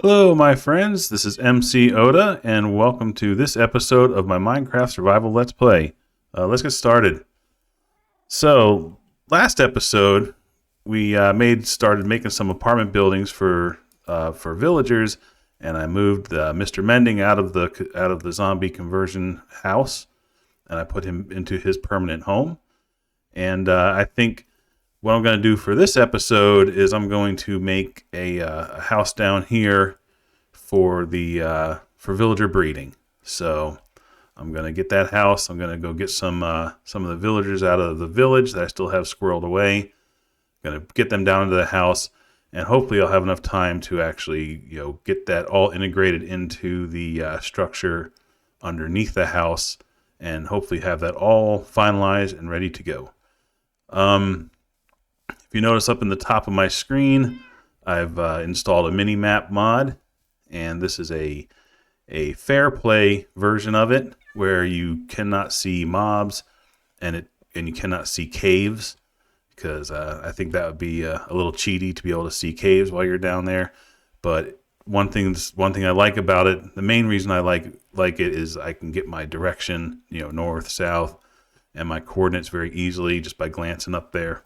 Hello, my friends. This is MC Oda, and welcome to this episode of my Minecraft Survival Let's Play. Let's get started. So, last episode, we started making some apartment buildings for villagers, and I moved Mr. Mending out of the zombie conversion house, and I put him into his permanent home. And I think what I'm going to do for this episode is I'm going to make a house down here for for villager breeding. So I'm going to get that house. I'm going to go get some of the villagers out of the village that I still have squirreled away. I'm going to get them down into the house, and hopefully I'll have enough time to actually get that all integrated into the structure underneath the house, and hopefully have that all finalized and ready to go. If you notice up in the top of my screen, I've installed a Minimap mod, and this is a fair play version of it where you cannot see mobs and you cannot see caves, because I think that would be a little cheaty to be able to see caves while you're down there. But one thing I like about it, the main reason I like it, is I can get my direction, north, south, and my coordinates very easily just by glancing up there.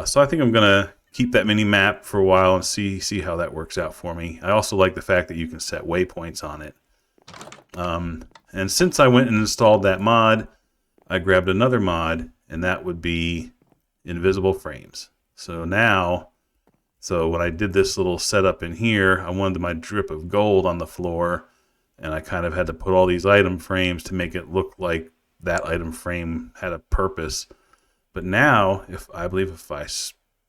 So I think I'm gonna keep that mini map for a while and see how that works out for me. I also like the fact that you can set waypoints on it. And since I went and installed that mod, I grabbed another mod, and that would be invisible frames. So when I did this little setup in here, I wanted my drip of gold on the floor, and I kind of had to put all these item frames to make it look like that item frame had a purpose. But now, if I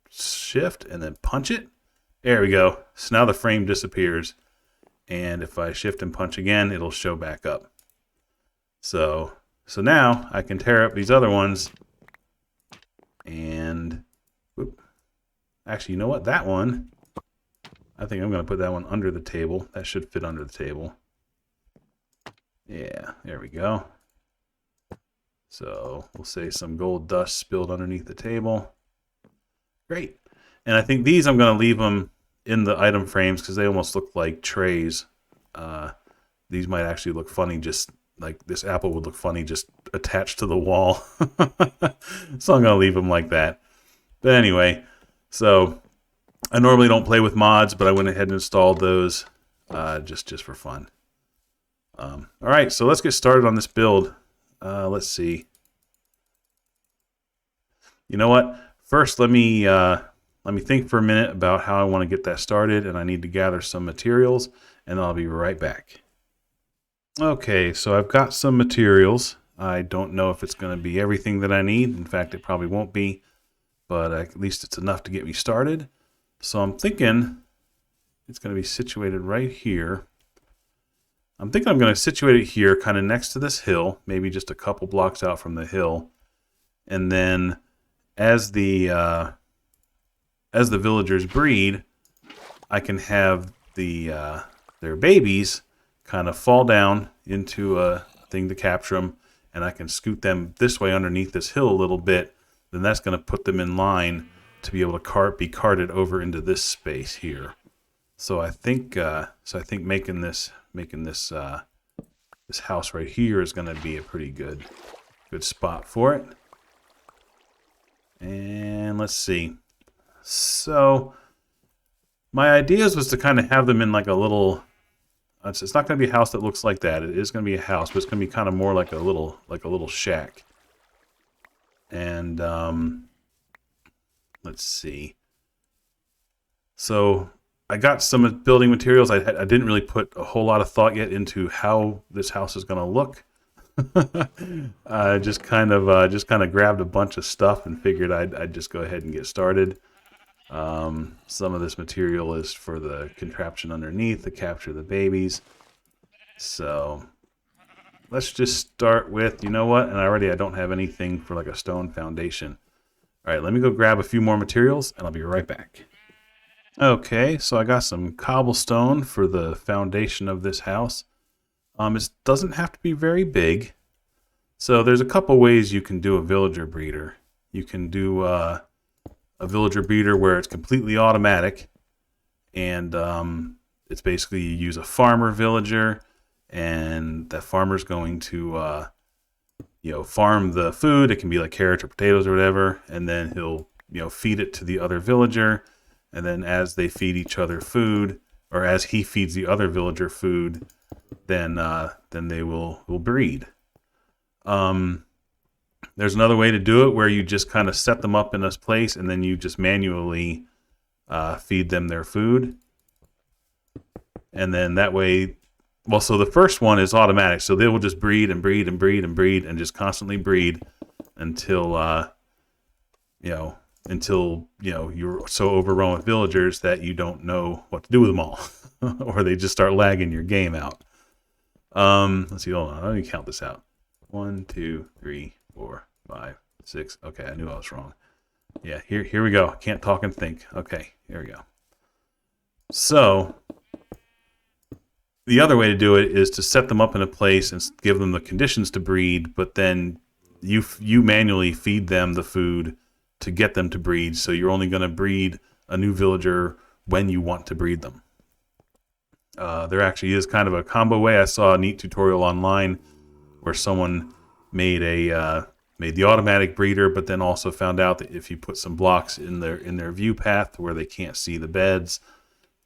shift and then punch it, there we go. So now the frame disappears, and if I shift and punch again, it'll show back up. So now I can tear up these other ones, and actually, you know what? That one, I think I'm going to put that one under the table. That should fit under the table. Yeah, there we go. So we'll say some gold dust spilled underneath the table. Great. And I think these I'm going to leave them in the item frames because they almost look like trays. These might actually look funny, just like this apple would look funny just attached to the wall. So I'm going to leave them like that. But anyway, so I normally don't play with mods, but I went ahead and installed those just for fun. All right, so let's get started on this build. Let's see. You know what? First, let me think for a minute about how I want to get that started, and I need to gather some materials, and I'll be right back. Okay, so I've got some materials. I don't know if it's going to be everything that I need. In fact, it probably won't be, but at least it's enough to get me started. So I'm thinking it's going to be situated right here. I'm thinking I'm going to situate it here, kind of next to this hill, maybe just a couple blocks out from the hill. And then as the villagers breed, I can have their babies kind of fall down into a thing to capture them, and I can scoot them this way underneath this hill a little bit. Then that's going to put them in line to be able to be carted over into this space here. So I think making this house right here is going to be a pretty good spot for it. And let's see. So my ideas was to kind of have them in like a little. It's not going to be a house that looks like that. It is going to be a house, but it's going to be kind of more like a little shack. And let's see. So I got some building materials. I didn't really put a whole lot of thought yet into how this house is going to look. I just kind of grabbed a bunch of stuff and figured I'd just go ahead and get started. Some of this material is for the contraption underneath to capture the babies. So let's just start with, you know what? And I don't have anything for like a stone foundation. All right, let me go grab a few more materials and I'll be right back. Okay, so I got some cobblestone for the foundation of this house. It doesn't have to be very big. So there's a couple ways you can do a villager breeder. You can do a villager breeder where it's completely automatic, and it's basically you use a farmer villager, and that farmer's going to farm the food. It can be like carrots or potatoes or whatever, and then he'll feed it to the other villager, and then as they feed each other food, or as he feeds the other villager food, then they will breed. There's another way to do it where you just kind of set them up in this place, and then you just manually feed them their food. And then that way, well, so the first one is automatic. So they will just breed and breed and breed and breed and just constantly breed until, you're so overrun with villagers that you don't know what to do with them all. Or they just start lagging your game out. Let's see, hold on. Let me count this out. 1, 2, 3, 4, 5, 6. Okay, I knew I was wrong. Yeah, here we go. I can't talk and think. Okay, here we go. So the other way to do it is to set them up in a place and give them the conditions to breed, but then you manually feed them the food to get them to breed. So you're only going to breed a new villager when you want to breed them. There actually is kind of a combo way. I saw a neat tutorial online where someone made the automatic breeder, but then also found out that if you put some blocks in their view path where they can't see the beds,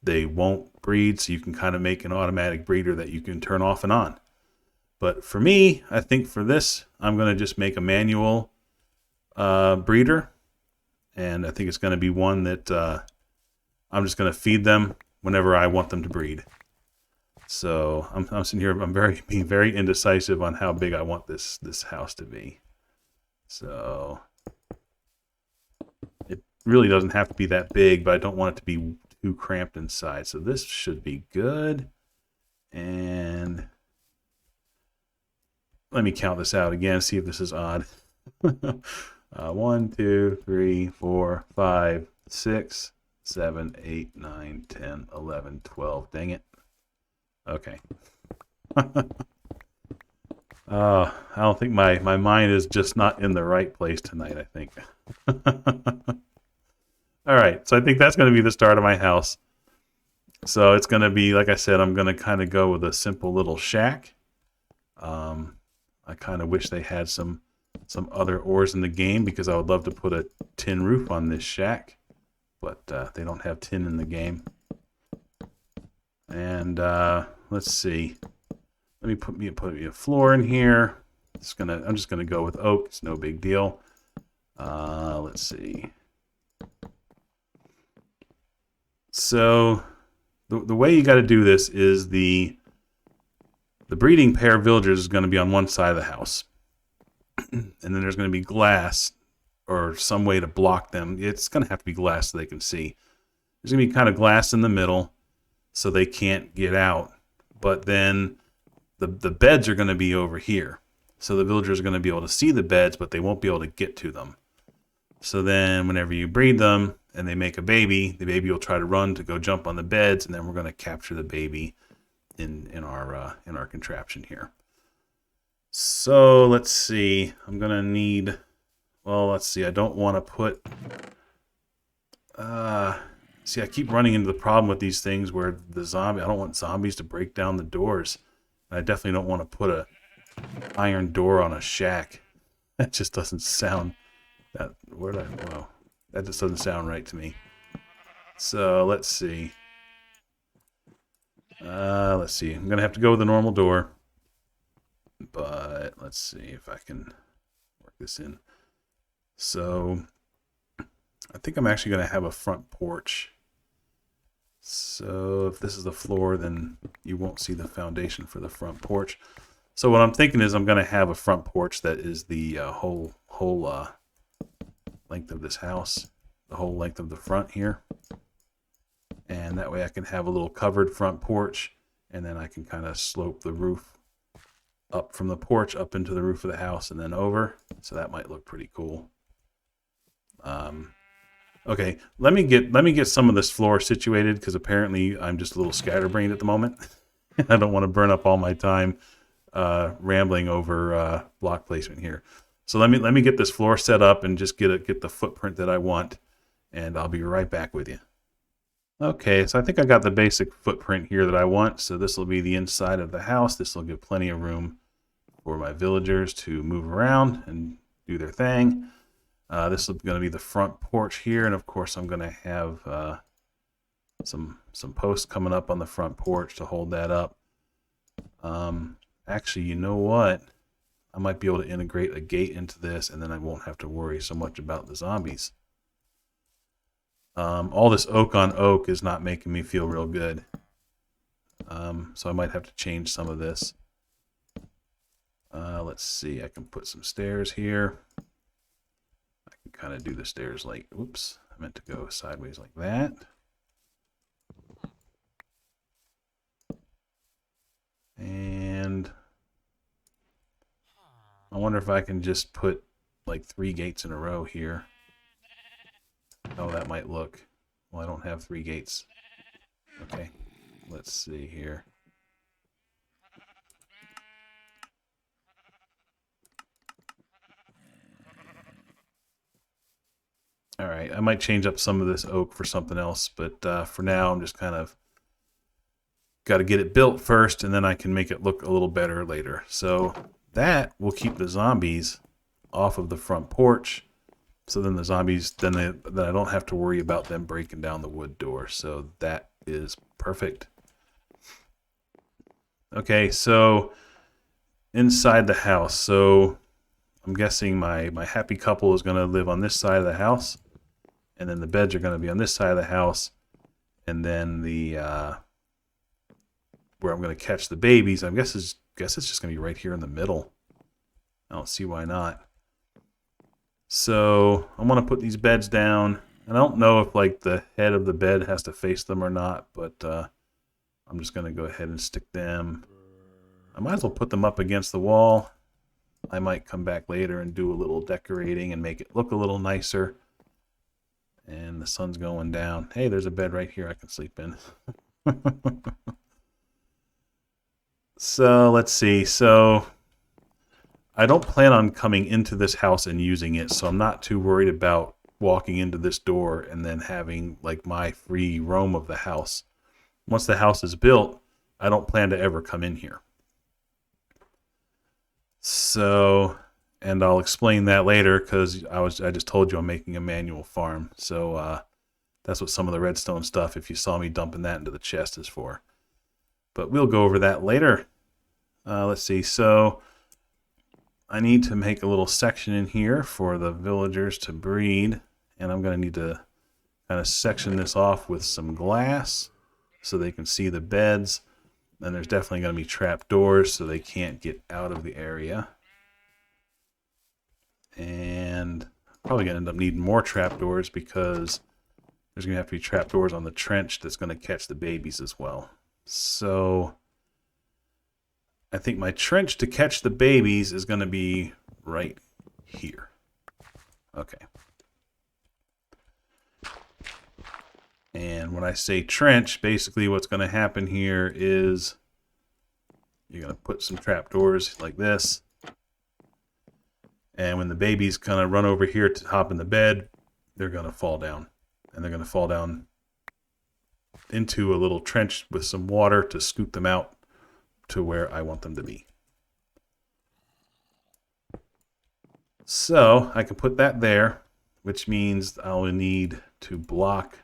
they won't breed. So you can kind of make an automatic breeder that you can turn off and on. But for me, I think for this, I'm going to just make a manual breeder, and I think it's going to be one that I'm just going to feed them whenever I want them to breed. So I'm sitting here, I'm being very indecisive on how big I want this house to be. So it really doesn't have to be that big, but I don't want it to be too cramped inside. So this should be good. And let me count this out again, see if this is odd. 1, 2, 3, 4, 5, 6, 7, 8, 9, 10, 11, 12. Dang it. Okay. I don't think my mind is just not in the right place tonight, I think. All right, so I think that's going to be the start of my house. So it's going to be, like I said, I'm going to kind of go with a simple little shack. I kind of wish they had some other ores in the game, because I would love to put a tin roof on this shack, but they don't have tin in the game. And let's see. Let me put me a floor in here. I'm just gonna go with oak. It's no big deal. Let's see. So the way you got to do this is the breeding pair of villagers is going to be on one side of the house, and then there's going to be glass or some way to block them. It's going to have to be glass so they can see. There's going to be kind of glass in the middle so they can't get out. But then the beds are going to be over here. So the villagers are going to be able to see the beds, but they won't be able to get to them. So then whenever you breed them and they make a baby, the baby will try to run to go jump on the beds, and then we're going to capture the baby in our contraption here. So let's see. I'm going to need... Well, let's see. I don't want to put... See, I keep running into the problem with these things where I don't want zombies to break down the doors. I definitely don't want to put a iron door on a shack. That just doesn't sound... Wow. That just doesn't sound right to me. So, let's see. I'm going to have to go with the normal door. But, let's see if I can work this in. So, I think I'm actually going to have a front porch. So if this is the floor, then you won't see the foundation for the front porch. So what I'm thinking is I'm going to have a front porch that is the whole length of this house, the whole length of the front here. And that way I can have a little covered front porch, and then I can kind of slope the roof up from the porch up into the roof of the house and then over. So that might look pretty cool. Okay, let me get some of this floor situated, because apparently I'm just a little scatterbrained at the moment. I don't want to burn up all my time rambling over block placement here. So let me get this floor set up and just get the footprint that I want, and I'll be right back with you. Okay, so I think I got the basic footprint here that I want. So this will be the inside of the house. This will give plenty of room for my villagers to move around and do their thing. This is going to be the front porch here, and of course I'm going to have some posts coming up on the front porch to hold that up. Actually, you know what? I might be able to integrate a gate into this, and then I won't have to worry so much about the zombies. All this oak on oak is not making me feel real good. So I might have to change some of this. Let's see, I can put some stairs here. I can kind of do the stairs like, oops, I meant to go sideways like that. And I wonder if I can just put like 3 gates in a row here. How that might look. Well, I don't have 3 gates. Okay, let's see here. Alright, I might change up some of this oak for something else, but for now I'm just kind of got to get it built first, and then I can make it look a little better later. So that will keep the zombies off of the front porch. So then the zombies, then I don't have to worry about them breaking down the wood door. So that is perfect. Okay, so inside the house. So I'm guessing my happy couple is going to live on this side of the house. And then the beds are going to be on this side of the house. And then the where I'm going to catch the babies, I guess it's just going to be right here in the middle. I don't see why not. So I want to put these beds down. And I don't know if like the head of the bed has to face them or not, but I'm just going to go ahead and stick them. I might as well put them up against the wall. I might come back later and do a little decorating and make it look a little nicer. And the sun's going down. Hey, there's a bed right here I can sleep in. So let's see. So I don't plan on coming into this house and using it, so I'm not too worried about walking into this door and then having like my free roam of the house. Once the house is built, I don't plan to ever come in here. So, and I'll explain that later because I just told you I'm making a manual farm. So that's what some of the redstone stuff, if you saw me dumping that into the chest, is for. But we'll go over that later. Let's see. So I need to make a little section in here for the villagers to breed. And I'm going to need to kind of section this off with some glass so they can see the beds. And there's definitely going to be trap doors so they can't get out of the area. And probably going to end up needing more trap doors because there's going to have to be trap doors on the trench that's going to catch the babies as well. So I think my trench to catch the babies is going to be right here. Okay. And when I say trench, basically what's going to happen here is you're going to put some trapdoors like this. And when the babies kind of run over here to hop in the bed, they're going to fall down. And they're going to fall down into a little trench with some water to scoop them out to where I want them to be. So I can put that there, which means I'll need to block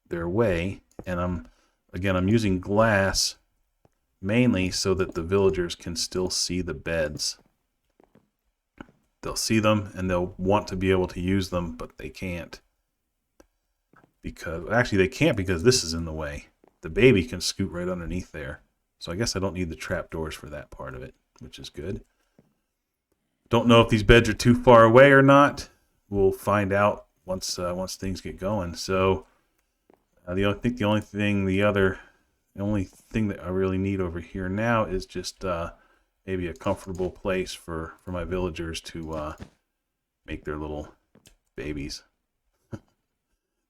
their way. And I'm using glass mainly so that the villagers can still see the beds. They'll see them and they'll want to be able to use them, but they can't. Because actually they can't because this is in the way. The baby can scoot right underneath there. So I guess I don't need the trap doors for that part of it, which is good. Don't know if these beds are too far away or not. We'll find out once things get going. So the only thing that I really need over here now is just maybe a comfortable place for my villagers to make their little babies.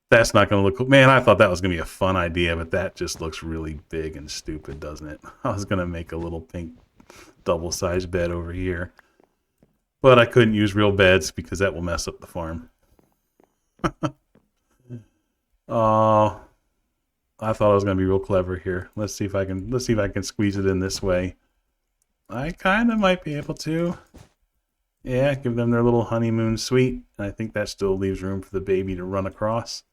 That's not going to look cool. Man, I thought that was going to be a fun idea, but that just looks really big and stupid, doesn't it? I was going to make a little pink double-sized bed over here. But I couldn't use real beds because that will mess up the farm. Oh, I thought I was going to be real clever here. Let's see if I can squeeze it in this way. I kind of might be able to. Yeah, give them their little honeymoon suite. And I think that still leaves room for the baby to run across.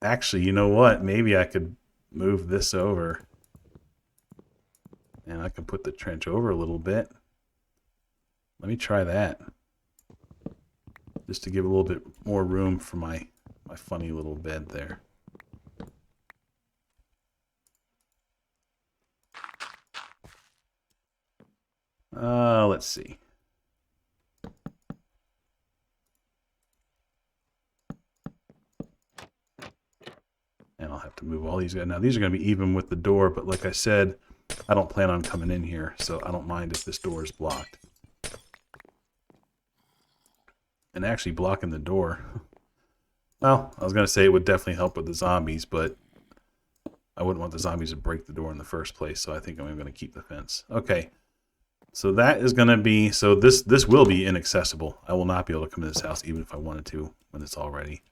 Actually, you know what? Maybe I could move this over. And I can put the trench over a little bit. Let me try that. Just to give a little bit more room for my funny little bed there. Let's see. And I'll have to move all these guys. Now, these are going to be even with the door, but like I said, I don't plan on coming in here, so I don't mind if this door is blocked. And actually blocking the door. Well, I was going to say it would definitely help with the zombies, but I wouldn't want the zombies to break the door in the first place, so I think I'm going to keep the fence. Okay. So that is going to be, so this will be inaccessible. I will not be able to come in this house even if I wanted to when it's all ready.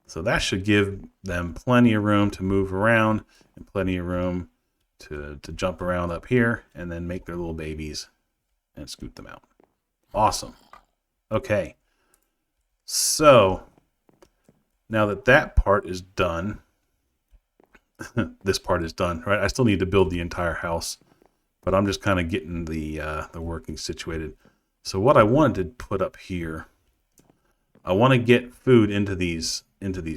So that should give them plenty of room to move around and plenty of room to jump around up here and then make their little babies and scoot them out. Awesome. Okay. So now that that part is done, this part is done, right? I still need to build the entire house. But I'm just kind of getting the working situated. So what I wanted to put up here, I want to get food into these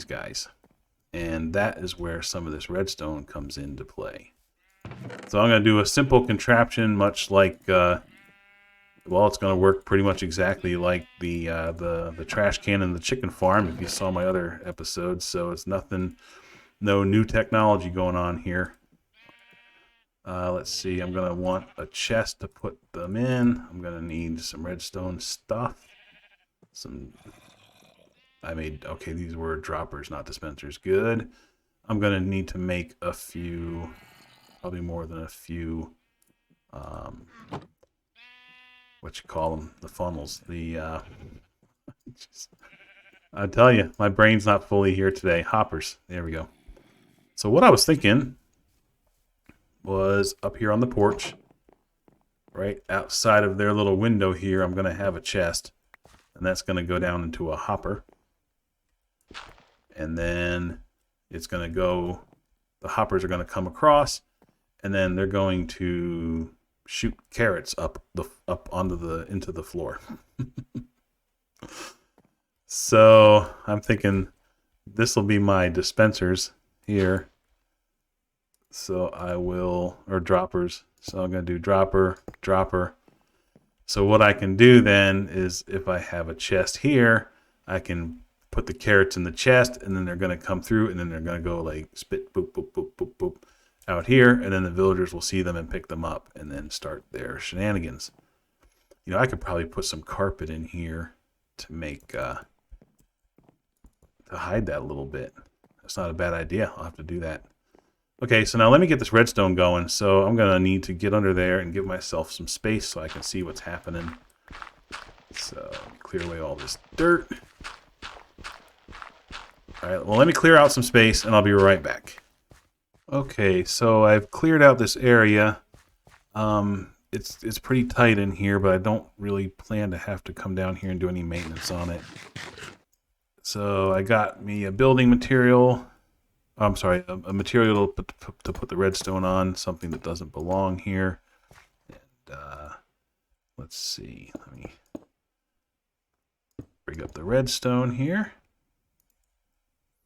guys, and that is where some of this redstone comes into play. So I'm going to do a simple contraption, much like well, it's going to work pretty much exactly like the trash can and the chicken farm. If you saw my other episodes, so it's nothing, no new technology going on here. Let's see, I'm going to want a chest to put them in. I'm going to need some redstone stuff. Okay, these were droppers, not dispensers. Good. I'm going to need to make a few, probably more than a few, what you call them, the funnels. I tell you, my brain's not fully here today. Hoppers. There we go. So what I was thinking was up here on the porch, right outside of their little window here, I'm going to have a chest, and that's going to go down into a hopper. And then it's going to go, the hoppers are going to come across, and then they're going to shoot carrots up into the floor. So I'm thinking this will be my dispensers here. So I will, or droppers. So I'm going to do dropper. So what I can do then is if I have a chest here, I can put the carrots in the chest, and then they're going to come through, and then they're going to go like spit, boop, boop, boop, boop, boop, out here, and then the villagers will see them and pick them up and then start their shenanigans. You know, I could probably put some carpet in here to make, to hide that a little bit. That's not a bad idea. I'll have to do that. Okay, so now let me get this redstone going. So I'm going to need to get under there and give myself some space so I can see what's happening. So clear away all this dirt. All right, well, let me clear out some space and I'll be right back. Okay, so I've cleared out this area. It's pretty tight in here, but I don't really plan to have to come down here and do any maintenance on it. So I got me a building material. I'm sorry, a material to put the redstone on, something that doesn't belong here. And let's see, let me bring up the redstone here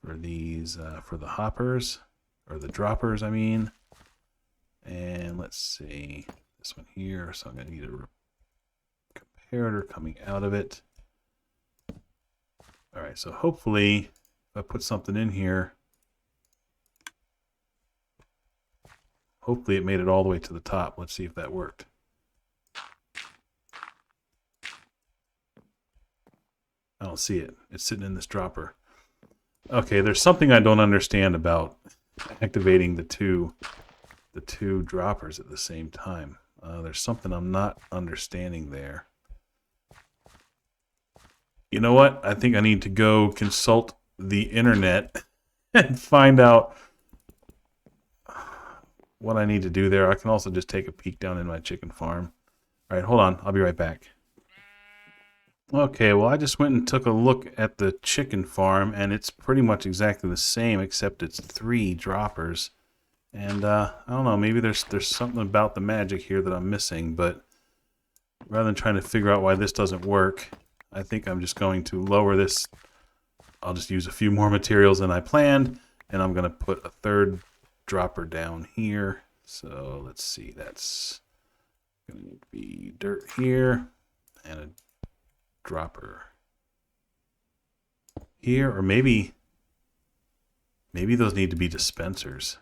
for these, for the hoppers, or the droppers, I mean. And let's see, this one here, so I'm going to need a comparator coming out of it. All right, so hopefully if I put something in here, hopefully it made it all the way to the top. Let's see if that worked. I don't see it. It's sitting in this dropper. Okay, there's something I don't understand about activating the two droppers at the same time. There's something I'm not understanding there. You know what? I think I need to go consult the internet and find out what I need to do there. I can also just take a peek down in my chicken farm. All right, hold on. I'll be right back. Okay, well, I just went and took a look at the chicken farm, and it's pretty much exactly the same, except it's 3 droppers. And I don't know, maybe there's something about the magic here that I'm missing, but rather than trying to figure out why this doesn't work, I think I'm just going to lower this. I'll just use a few more materials than I planned, and I'm going to put a 3rd dropper down here. So let's see, that's going to be dirt here and a dropper here, or maybe those need to be dispensers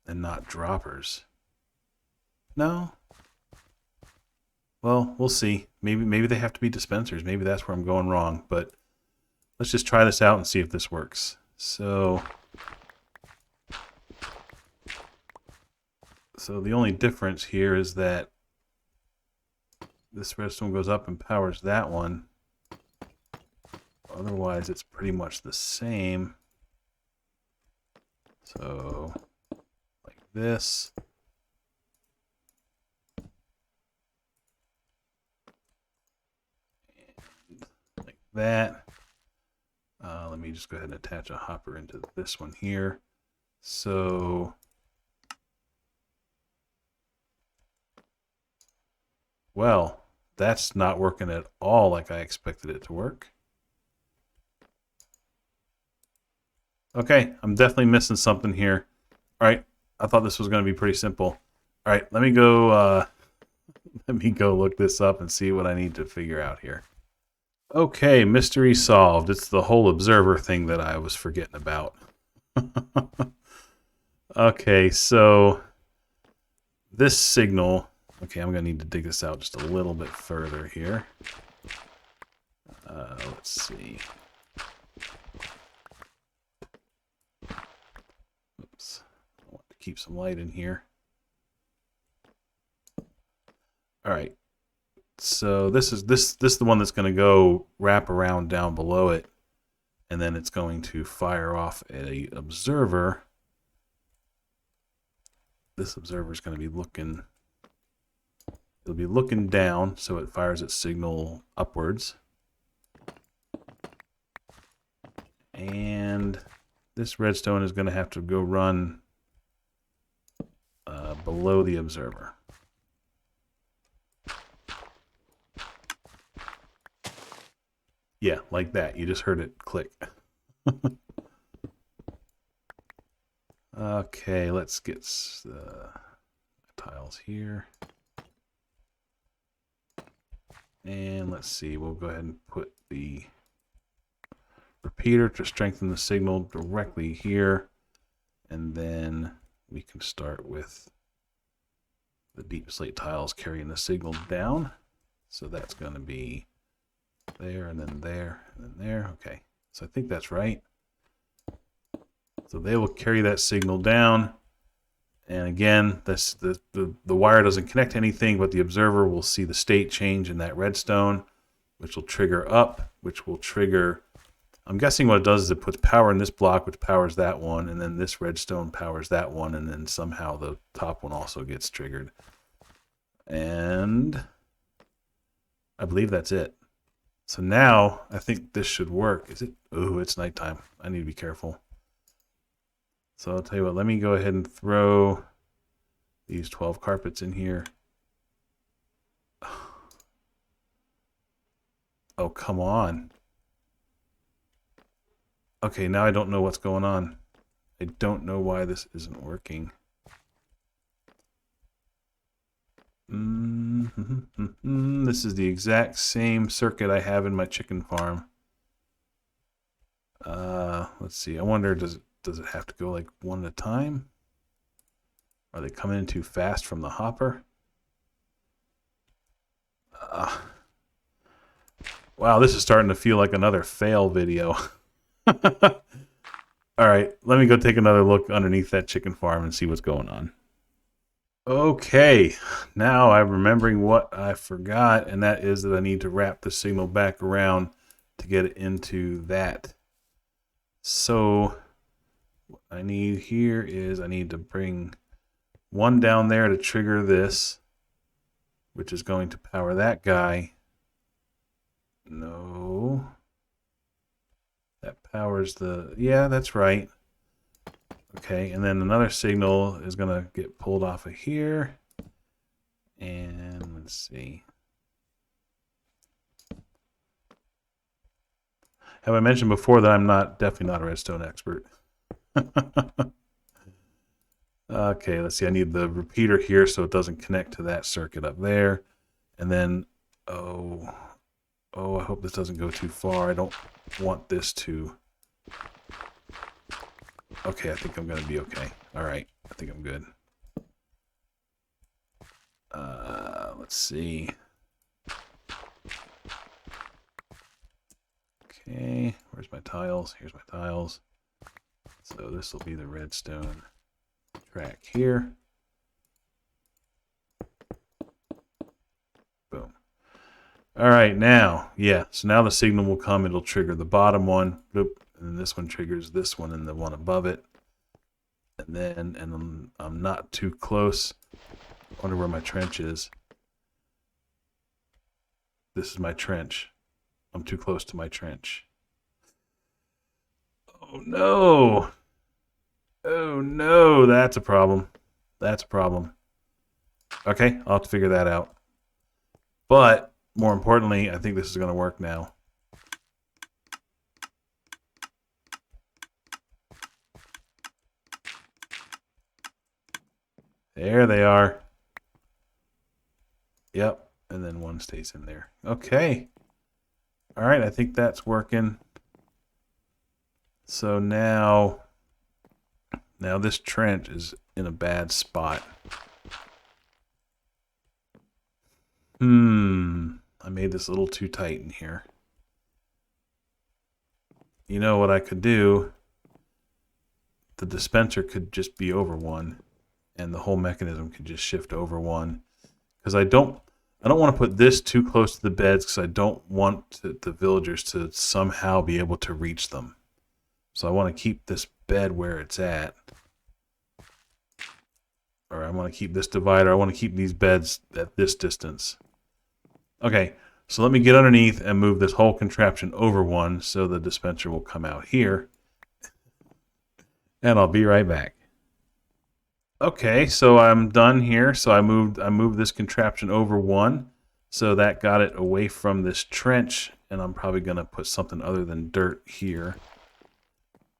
and not droppers. No? Well, we'll see. Maybe they have to be dispensers. Maybe that's where I'm going wrong, but let's just try this out and see if this works. So the only difference here is that this redstone goes up and powers that one. Otherwise, it's pretty much the same. So, like this. And like that. Let me just go ahead and attach a hopper into this one here. So, well, that's not working at all like I expected it to work. Okay, I'm definitely missing something here. All right, I thought this was going to be pretty simple. All right, let me go look this up and see what I need to figure out here. Okay, mystery solved. It's the whole observer thing that I was forgetting about. Okay, so this signal. Okay, I'm going to need to dig this out just a little bit further here. Let's see. Oops. I want to keep some light in here. All right. So this is the one that's going to go wrap around down below it, and then it's going to fire off a observer. This observer is going to be looking. It'll be looking down, so it fires its signal upwards. And this redstone is going to have to go run below the observer. Yeah, like that. You just heard it click. Okay, let's get the tiles here. And let's see, we'll go ahead and put the repeater to strengthen the signal directly here. And then we can start with the deep slate tiles carrying the signal down. So that's going to be there, and then there, and then there. Okay, so I think that's right. So they will carry that signal down. And again, that's the wire doesn't connect to anything, but the observer will see the state change in that redstone, which will trigger up, which will trigger. I'm guessing what it does is it puts power in this block, which powers that one, and then this redstone powers that one, and then somehow the top one also gets triggered. And I believe that's it. So now I think this should work. Is it? Ooh, it's nighttime. I need to be careful. So I'll tell you what, let me go ahead and throw these 12 carpets in here. Oh, come on. Okay, now I don't know what's going on. I don't know why this isn't working. This is the exact same circuit I have in my chicken farm. Let's see. I wonder, does it have to go like one at a time? Are they coming in too fast from the hopper? Wow, this is starting to feel like another fail video. All right, let me go take another look underneath that chicken farm and see what's going on. Okay, now I'm remembering what I forgot, and that is that I need to wrap the signal back around to get it into that. So what I need here is I need to bring one down there to trigger this, which is going to power that guy. No. That powers the... Yeah, that's right. Okay, and then another signal is going to get pulled off of here. And let's see. Have I mentioned before that I'm definitely not a redstone expert? Okay, let's see. I need the repeater here so it doesn't connect to that circuit up there. And then, oh, I hope this doesn't go too far. I don't want this to... Okay, I think I'm going to be okay. All right, I think I'm good. Let's see. Okay, where's my tiles? Here's my tiles. So this will be the redstone track here. Boom. All right, now, yeah, so now the signal will come. It'll trigger the bottom one. Boop, and then this one triggers this one and the one above it. And then, I'm not too close. I wonder where my trench is. This is my trench. I'm too close to my trench. Oh no! Oh no, that's a problem. That's a problem. Okay, I'll have to figure that out. But, more importantly, I think this is going to work now. There they are. Yep, and then one stays in there. Okay. All right, I think that's working. So now this trench is in a bad spot. I made this a little too tight in here. You know what I could do? The dispenser could just be over one, and the whole mechanism could just shift over one. Because I don't want to put this too close to the beds because I don't want the villagers to somehow be able to reach them. So I want to keep this bed where it's at. Or I want to keep this divider. I want to keep these beds at this distance. Okay, so let me get underneath and move this whole contraption over one so the dispenser will come out here. And I'll be right back. Okay, so I'm done here. So I moved this contraption over one. So that got it away from this trench. And I'm probably going to put something other than dirt here.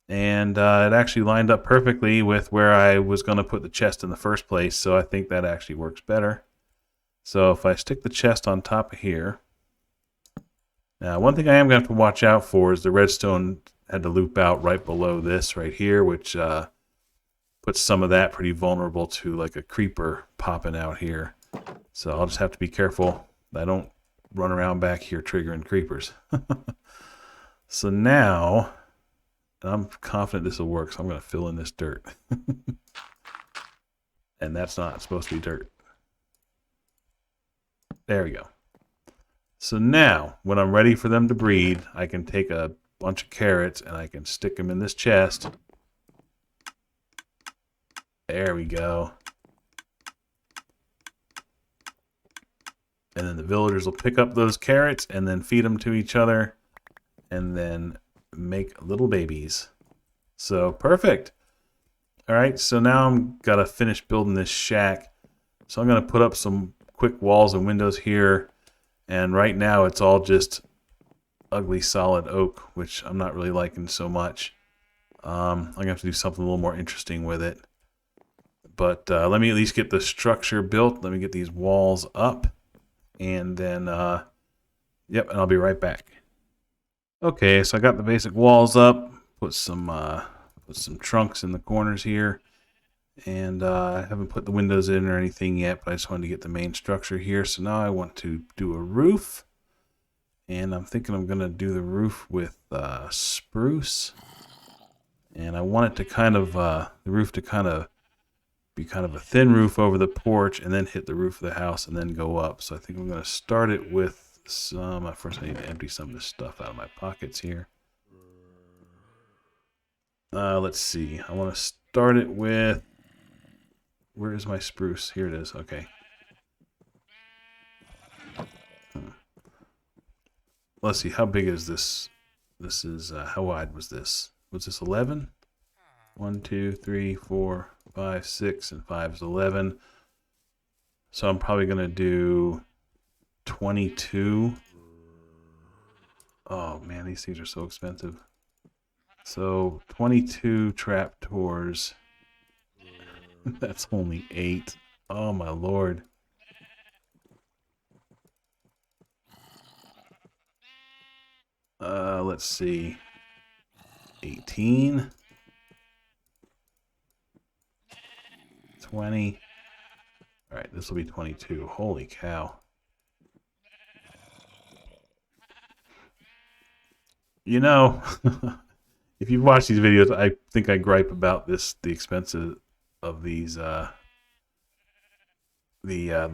And it actually lined up perfectly with where I was going to put the chest in the first place. So I think that actually works better. So if I stick the chest on top of here. Now, one thing I am going to have to watch out for is the redstone had to loop out right below this right here, which puts some of that pretty vulnerable to like a creeper popping out here. So I'll just have to be careful that I don't run around back here triggering creepers. So now, I'm confident this will work, so I'm going to fill in this dirt. And that's not supposed to be dirt. There we go. So now, when I'm ready for them to breed, I can take a bunch of carrots and I can stick them in this chest. There we go. And then the villagers will pick up those carrots and then feed them to each other and then make little babies. So perfect. All right, so now I'm gotta finish building this shack. So I'm gonna put up some quick walls and windows here. And right now it's all just ugly solid oak, which I'm not really liking so much. I'm gonna have to do something a little more interesting with it. But let me at least get the structure built. Let me get these walls up. And then, yep, and I'll be right back. Okay, so I got the basic walls up. Put some trunks in the corners here. And I haven't put the windows in or anything yet, but I just wanted to get the main structure here. So now I want to do a roof. And I'm thinking I'm going to do the roof with spruce. And I want it to kind of, the roof to kind of be kind of a thin roof over the porch and then hit the roof of the house and then go up. So I think I'm going to start it with some, first I need to empty some of this stuff out of my pockets here. Let's see. I want to start it with, where is my spruce? Here it is. Okay. Let's see. How big is this? This is, how wide was this? Was this 11? 1, 2, 3, 4, 5, 6, and 5 is 11. So I'm probably going to do 22. Oh man, these things are so expensive. So 22 trapdoors. That's only 8. Oh my lord. Let's see. 18. 20. All right, this will be 22. Holy cow. You know, if you've watched these videos, I think I gripe about the expense of these, the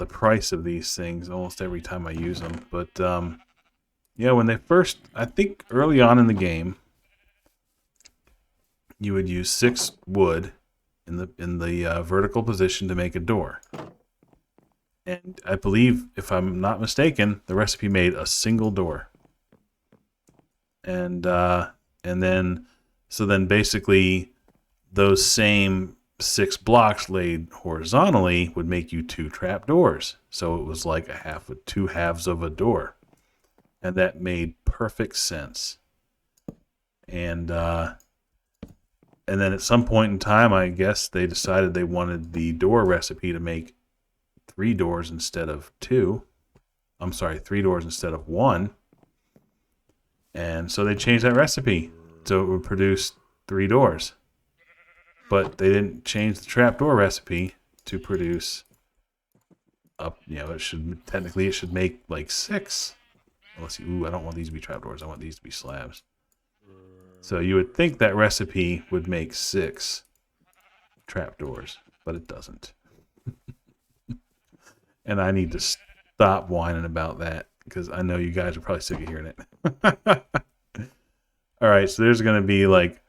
price of these things almost every time I use them. But, yeah, when they first, I think early on in the game, you would use 6 wood in the vertical position to make a door. And I believe, if I'm not mistaken, the recipe made a single door. And then basically those same 6 blocks laid horizontally would make you 2 trapdoors. So it was like two halves of a door. And that made perfect sense. And then at some point in time, I guess they decided they wanted the door recipe to make 3 doors instead of 2. I'm sorry, 3 doors instead of 1. And so they changed that recipe so it would produce 3 doors. But they didn't change the trapdoor recipe to produce up, it should make like 6. Let's see. Ooh, I don't want these to be trapdoors. I want these to be slabs. So you would think that recipe would make 6 trapdoors, but it doesn't. And I need to stop whining about that because I know you guys are probably sick of hearing it. All right, so there's going to be like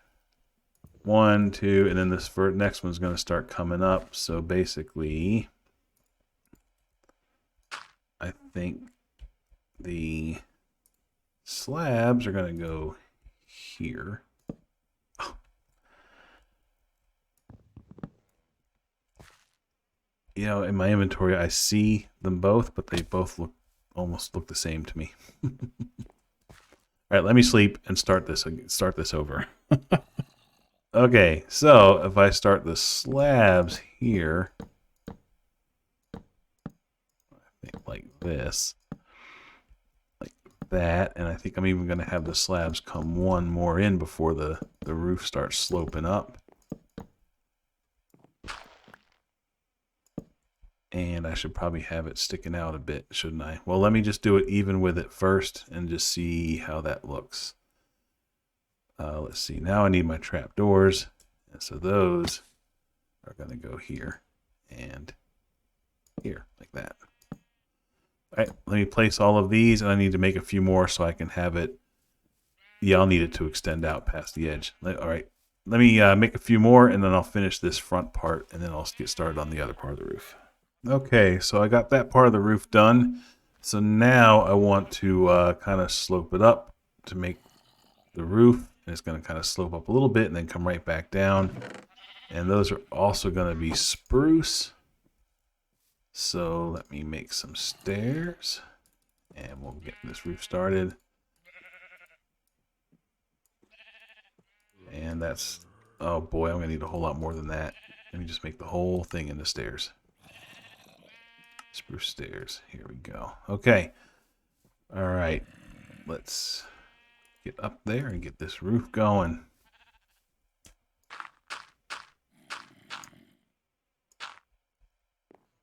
1, 2, and then this next one's going to start coming up. So basically, I think the slabs are going to go here. In my inventory, I see them both, but they both almost look the same to me. All right, let me sleep and start this over. Okay, so if I start the slabs here, I think like this, like that, and I think I'm even going to have the slabs come one more in before the roof starts sloping up. And I should probably have it sticking out a bit, shouldn't I? Well, let me just do it even with it first and just see how that looks. Let's see. Now I need my trapdoors. And so those are going to go here and here, like that. All right, let me place all of these, and I need to make a few more so I can have it. Yeah, I'll need it to extend out past the edge. All right, let me make a few more, and then I'll finish this front part, and then I'll get started on the other part of the roof. Okay, so I got that part of the roof done. So now I want to kind of slope it up to make the roof. And it's going to kind of slope up a little bit and then come right back down. And those are also going to be spruce. So let me make some stairs. And we'll get this roof started. And that's, oh boy, I'm going to need a whole lot more than that. Let me just make the whole thing into stairs. Spruce stairs. Here we go. Okay. All right. Let's get up there and get this roof going.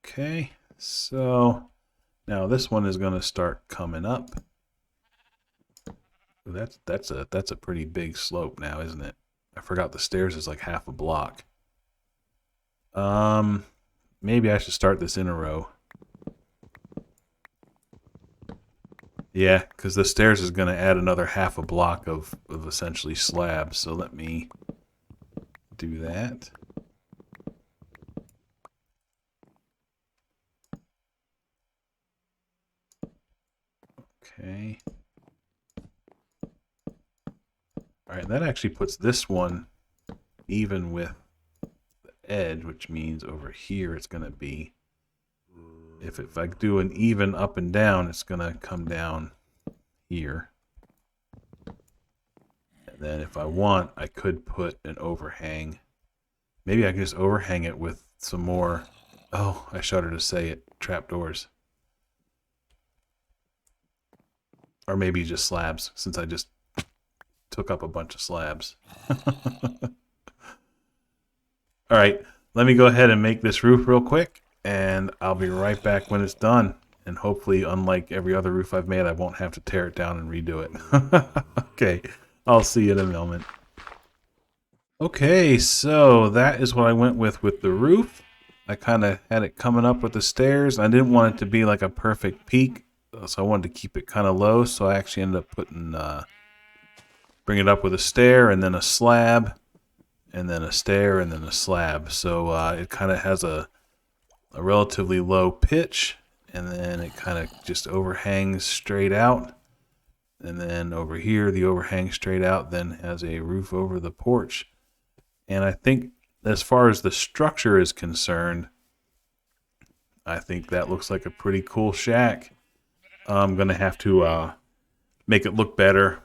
Okay. So now this one is going to start coming up. That's a pretty big slope now, isn't it? I forgot the stairs is like half a block. Maybe I should start this in a row. Yeah, because the stairs is going to add another half a block of essentially slabs. So let me do that. Okay. All right, that actually puts this one even with the edge, which means over here it's going to be, if I do an even up and down, it's going to come down here. And then if I want, I could put an overhang. Maybe I can just overhang it with some more, oh, I shudder to say it, trapdoors. Or maybe just slabs, since I just took up a bunch of slabs. All right, let me go ahead and make this roof real quick, and I'll be right back when it's done. And hopefully, unlike every other roof I've made, I won't have to tear it down and redo it. Okay, I'll see you in a moment. Okay, so that is what I went with the roof. I kind of had it coming up with the stairs. I didn't want it to be like a perfect peak, so I wanted to keep it kind of low. So I actually ended up putting, bring it up with a stair and then a slab, and then a stair and then a slab. So it kind of has a relatively low pitch, and then it kind of just overhangs straight out. And then over here, the overhang straight out then has a roof over the porch. And I think as far as the structure is concerned, I think that looks like a pretty cool shack. I'm going to have to make it look better.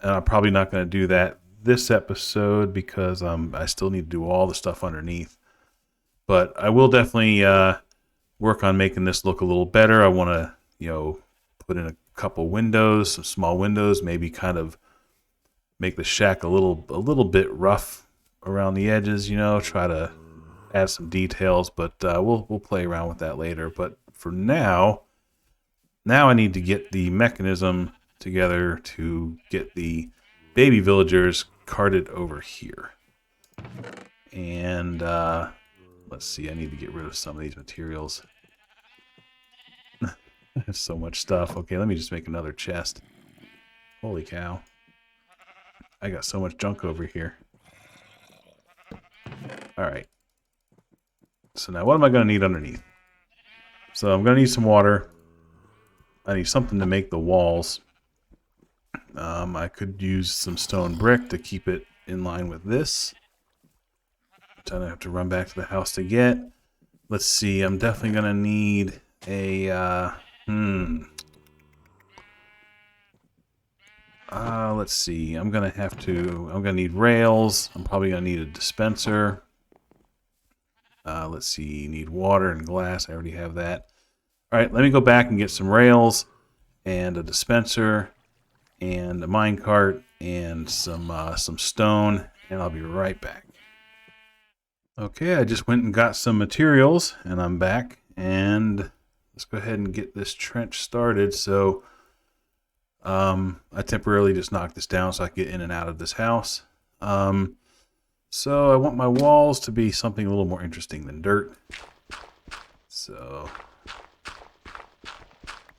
And I'm probably not going to do that this episode because I still need to do all the stuff underneath. But I will definitely work on making this look a little better. I want to, put in a couple windows, some small windows, maybe kind of make the shack a little bit rough around the edges, try to add some details, but we'll play around with that later. But for now I need to get the mechanism together to get the baby villagers carted over here. And let's see, I need to get rid of some of these materials. I have so much stuff. Okay, let me just make another chest. Holy cow. I got so much junk over here. Alright. So now what am I going to need underneath? So I'm going to need some water. I need something to make the walls. I could use some stone brick to keep it in line with this, which I don't have to run back to the house to get. Let's see, I'm definitely going to need a... let's see. I'm going to need rails. I'm probably going to need a dispenser. Let's see, need water and glass. I already have that. All right, let me go back and get some rails and a dispenser and a minecart and some stone, and I'll be right back. Okay, I just went and got some materials, and I'm back. And let's go ahead and get this trench started. So I temporarily just knocked this down so I can get in and out of this house. So I want my walls to be something a little more interesting than dirt. So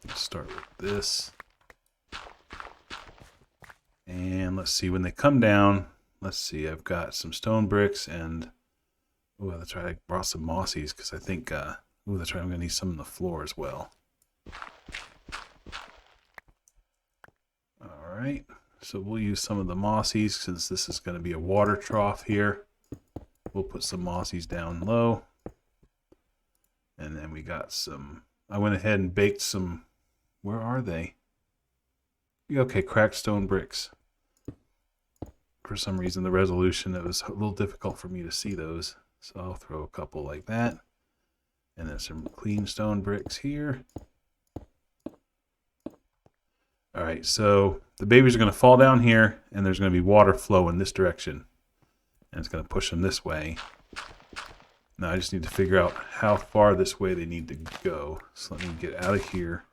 let's start with this. And let's see, when they come down, let's see, I've got some stone bricks and, oh, that's right, I brought some mossies because I think, oh, that's right, I'm going to need some on the floor as well. All right, so we'll use some of the mossies since this is going to be a water trough here. We'll put some mossies down low. And then we got some, I went ahead and baked some, where are they? Okay, cracked stone bricks. For some reason, the resolution, it was a little difficult for me to see those. So I'll throw a couple like that. And then some clean stone bricks here. All right, so the babies are going to fall down here, and there's going to be water flow in this direction. And it's going to push them this way. Now I just need to figure out how far this way they need to go. So let me get out of here.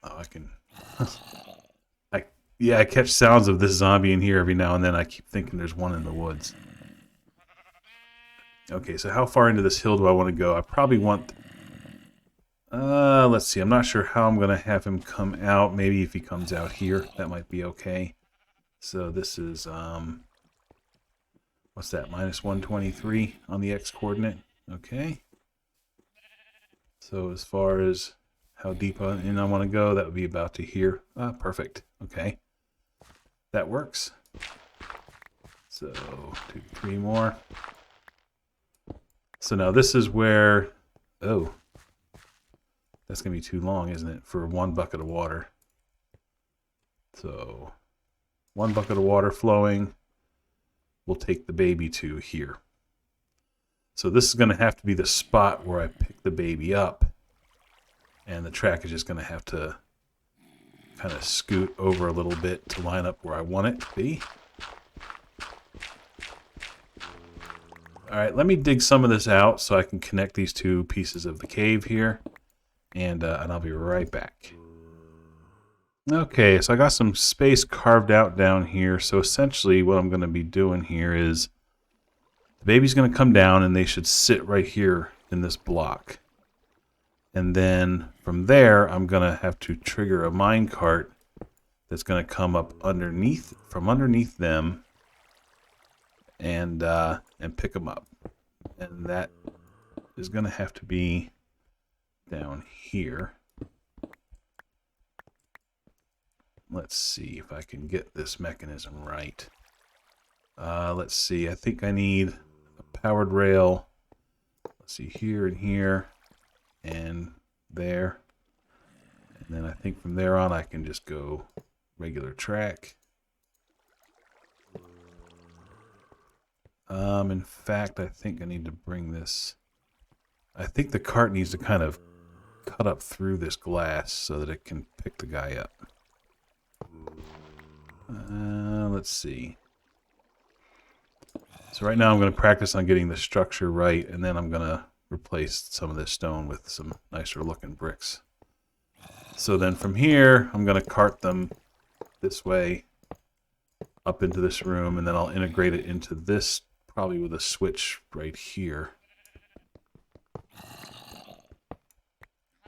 Oh, I can... Yeah, I catch sounds of this zombie in here every now and then. I keep thinking there's one in the woods. Okay, so how far into this hill do I want to go? I probably want... let's see. I'm not sure how I'm going to have him come out. Maybe if he comes out here, that might be okay. So this is, what's that? Minus 123 on the x-coordinate. Okay. So as far as how deep in I want to go, that would be about to here. Ah, perfect. Okay. That works. So 2, 3 more. So now this is where, oh, that's going to be too long, isn't it, for 1 bucket of water. So 1 bucket of water flowing will take the baby to here. So this is going to have to be the spot where I pick the baby up. And the track is just going to have to kind of scoot over a little bit to line up where I want it to be. All right, let me dig some of this out so I can connect these 2 pieces of the cave here, and I'll be right back. Okay, so I got some space carved out down here. So essentially what I'm going to be doing here is the baby's going to come down and they should sit right here in this block. And then from there, I'm going to have to trigger a minecart that's going to come up underneath, from underneath them, and pick them up. And that is going to have to be down here. Let's see if I can get this mechanism right. Let's see. I think I need a powered rail. Let's see, here and here and there. And then I think from there on I can just go regular track. In fact, I think I need to bring this. I think the cart needs to kind of cut up through this glass so that it can pick the guy up. Let's see. So right now I'm going to practice on getting the structure right, and then I'm going to replace some of this stone with some nicer looking bricks. So then from here, I'm going to cart them this way up into this room, and then I'll integrate it into this, probably with a switch right here.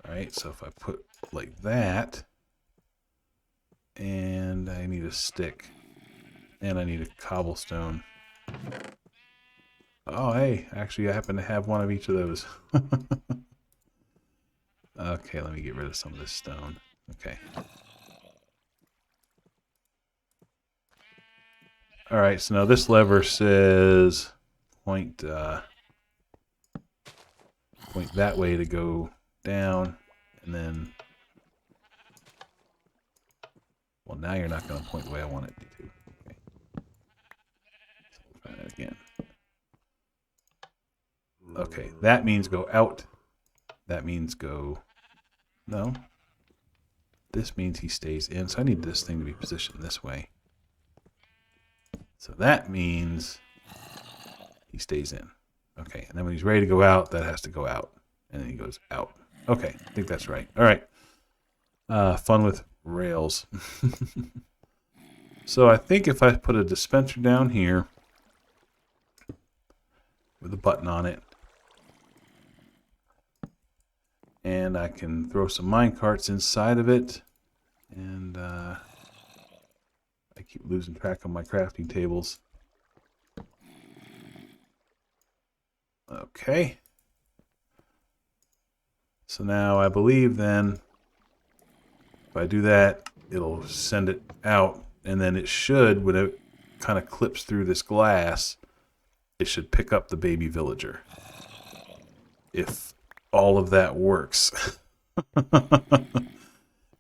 Alright, so if I put like that, and I need a stick, and I need a cobblestone. Oh, hey, actually I happen to have one of each of those. Okay, let me get rid of some of this stone. Okay. Alright, so now this lever says point that way to go down, and then, well, now you're not going to point the way I want it to. Okay. So we'll try that again. Okay, that means go out. That means go... No. This means he stays in, so I need this thing to be positioned this way. So that means he stays in. Okay, and then when he's ready to go out, that has to go out. And then he goes out. Okay, I think that's right. All right. Fun with rails. So I think if I put a dispenser down here with a button on it, and I can throw some minecarts inside of it, and I keep losing track of my crafting tables. Okay. So now I believe then if I do that, it'll send it out, and then it should, when it kind of clips through this glass, it should pick up the baby villager. If all of that works.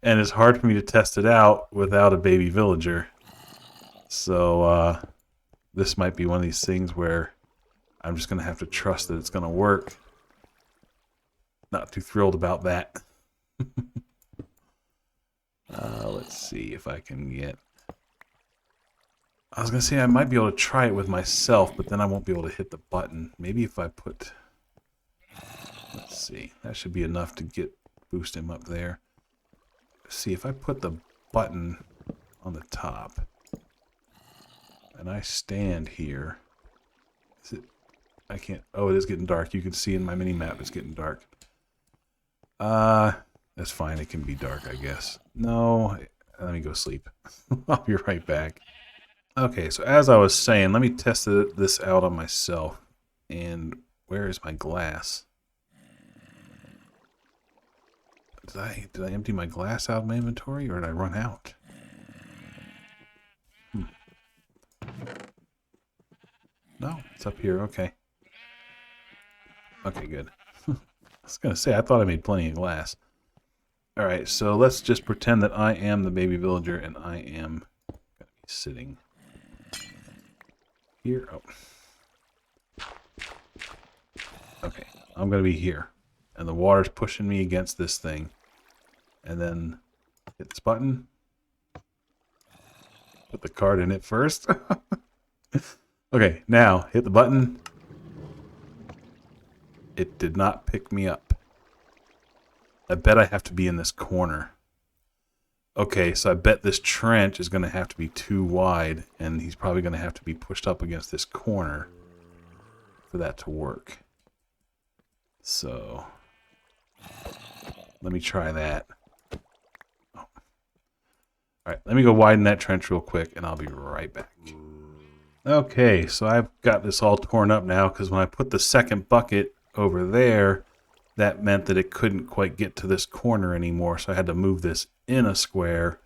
And it's hard for me to test it out without a baby villager. So this might be one of these things where I'm just going to have to trust that it's going to work. Not too thrilled about that. Let's see if I can get... I was going to say I might be able to try it with myself, but then I won't be able to hit the button. Maybe if I put... Let's see. That should be enough to boost him up there. Let's see, if I put the button on the top and I stand here, I can't. Oh, it is getting dark. You can see in my mini map it's getting dark. That's fine. It can be dark, I guess. No, let me go sleep. I'll be right back. Okay, so as I was saying, let me test this out on myself. And where is my glass? Did I empty my glass out of my inventory, or did I run out? No, it's up here. Okay. Okay, good. I was gonna say, I thought I made plenty of glass. Alright, so let's just pretend that I am the baby villager and I am gonna be sitting here. Oh. Okay, I'm gonna be here. And the water's pushing me against this thing. And then hit this button. Put the card in it first. Okay, now hit the button. It did not pick me up. I bet I have to be in this corner. Okay, so I bet this trench is going to have to be too wide, and he's probably going to have to be pushed up against this corner for that to work. So, let me try that. Oh. Alright, let me go widen that trench real quick, and I'll be right back. Okay, so I've got this all torn up now, because when I put the second bucket over there, that meant that it couldn't quite get to this corner anymore, so I had to move this in a square.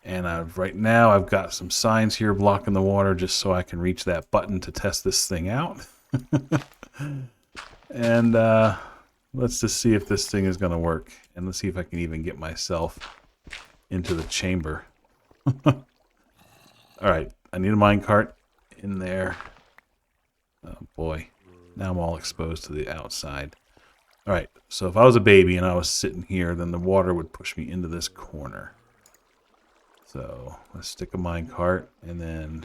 And right now I've got some signs here blocking the water just so I can reach that button to test this thing out. And let's just see if this thing is going to work. And let's see if I can even get myself into the chamber. Alright, I need a minecart in there. Oh boy, now I'm all exposed to the outside. Alright, so if I was a baby and I was sitting here, then the water would push me into this corner. So let's stick a minecart, and then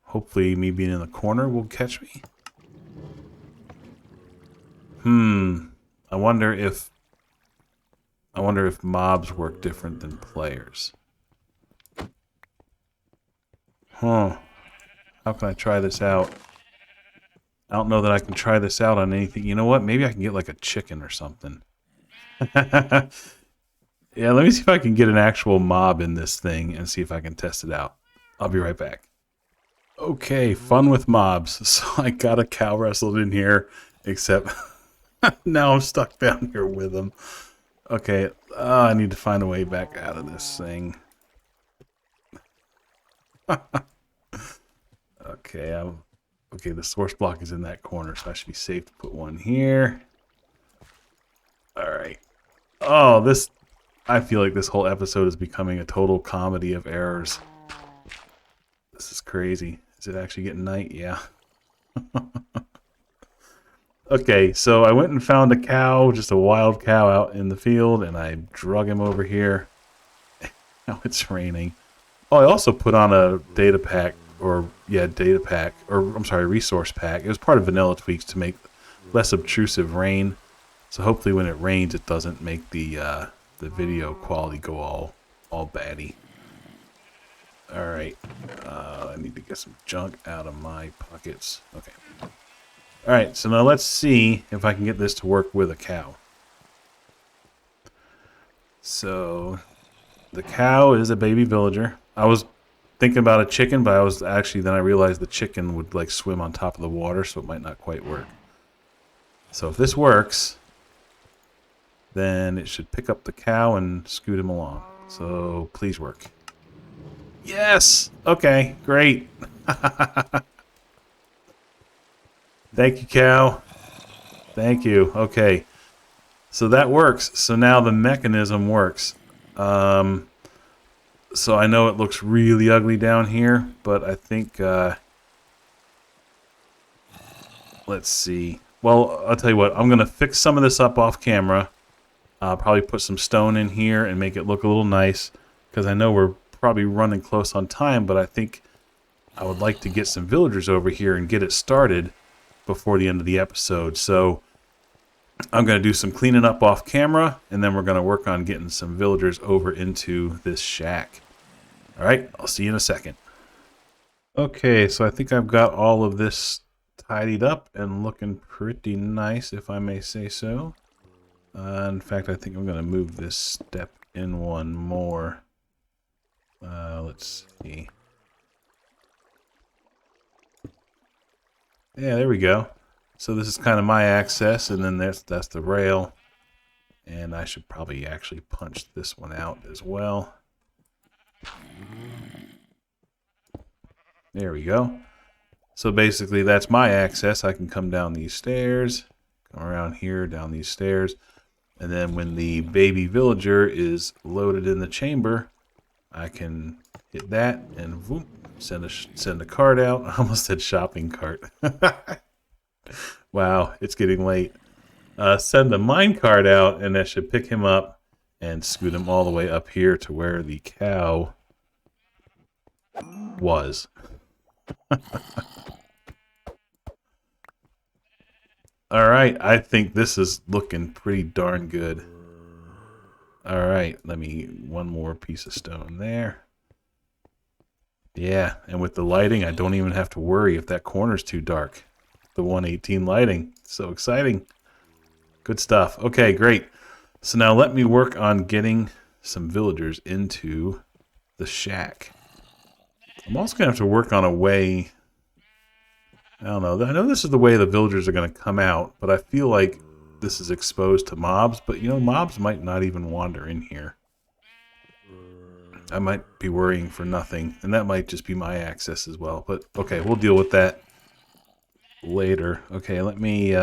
hopefully me being in the corner will catch me. I wonder if mobs work different than players. Huh. How can I try this out? I don't know that I can try this out on anything. You know what? Maybe I can get like a chicken or something. Yeah, let me see if I can get an actual mob in this thing and see if I can test it out. I'll be right back. Okay, fun with mobs. So I got a cow wrestled in here, except now I'm stuck down here with them. Okay, I need to find a way back out of this thing. Okay, okay, the source block is in that corner, so I should be safe to put one here. Alright. Oh, I feel like this whole episode is becoming a total comedy of errors. This is crazy. Is it actually getting night? Yeah. Okay, so I went and found a cow, just a wild cow out in the field, and I drug him over here. Now it's raining. Oh, I also put on a data pack, or I'm sorry, resource pack. It was part of vanilla tweaks to make less obtrusive rain. So hopefully when it rains, it doesn't make the video quality go all batty. All right, I need to get some junk out of my pockets. Okay. All right, so now let's see if I can get this to work with a cow. So the cow is a baby villager. I was thinking about a chicken, but then I realized the chicken would like swim on top of the water, so it might not quite work. So if this works, then it should pick up the cow and scoot him along. So please work. Yes! Okay, great. Thank you, cow. Thank you. Okay. So that works. So now the mechanism works. So I know it looks really ugly down here, but I think, let's see. Well, I'll tell you what, I'm going to fix some of this up off camera. I'll probably put some stone in here and make it look a little nice, because I know we're probably running close on time, but I think I would like to get some villagers over here and get it started before the end of the episode. So I'm going to do some cleaning up off camera, and then we're going to work on getting some villagers over into this shack. All right, I'll see you in a second. Okay, so I think I've got all of this tidied up and looking pretty nice, if I may say so. In fact, I think I'm going to move this step in one more. Let's see. Yeah, there we go. So this is kind of my access, and then that's the rail. And I should probably actually punch this one out as well. There we go. So basically that's my access. I can come down these stairs, come around here, down these stairs. And then when the baby villager is loaded in the chamber, I can hit that and whoop, send a cart out. I almost said shopping cart. Wow, it's getting late. Send a minecart out, and that should pick him up and scoot him all the way up here to where the cow was. Alright, I think this is looking pretty darn good. Alright, one more piece of stone there. Yeah, and with the lighting, I don't even have to worry if that corner's too dark. The 118 lighting. So exciting. Good stuff. Okay, great. So now let me work on getting some villagers into the shack. I'm also going to have to work on a way. I don't know. I know this is the way the villagers are going to come out, but I feel like this is exposed to mobs. But, you know, mobs might not even wander in here. I might be worrying for nothing, and that might just be my access as well. But, okay, we'll deal with that later. Okay, let me...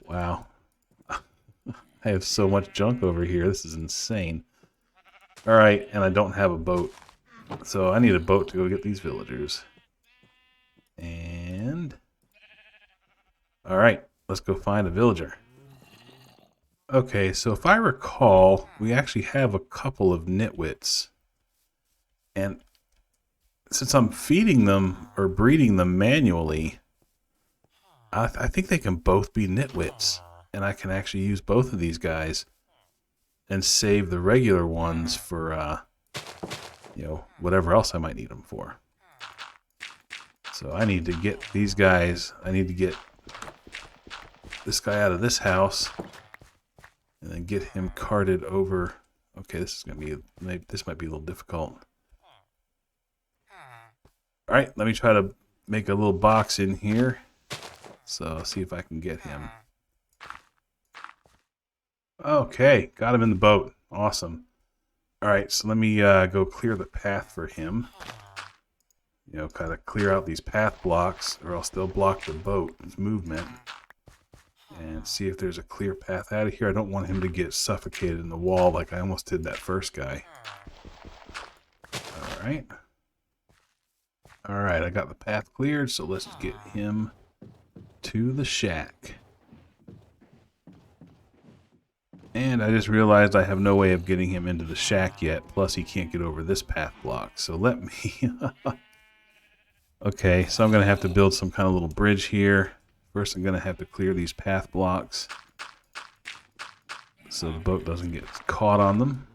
Wow. I have so much junk over here. This is insane. Alright, and I don't have a boat. So I need a boat to go get these villagers. And... Alright, let's go find a villager. Okay, so if I recall, we actually have a couple of nitwits. And since I'm feeding them or breeding them manually, I think they can both be nitwits. And I can actually use both of these guys and save the regular ones for, you know, whatever else I might need them for. So I need to get these guys, I need to get this guy out of this house and then get him carted over. Okay, this is going to be, this might be a little difficult. All right, let me try to make a little box in here. So see if I can get him. Okay, got him in the boat. Awesome. All right, so let me go clear the path for him. You know, kind of clear out these path blocks, or else they'll block the boat's movement. And see if there's a clear path out of here. I don't want him to get suffocated in the wall like I almost did that first guy. All right. All right, I got the path cleared, so let's get him to the shack. And I just realized I have no way of getting him into the shack yet, plus he can't get over this path block. So let me... Okay, so I'm going to have to build some kind of little bridge here. First I'm going to have to clear these path blocks so the boat doesn't get caught on them.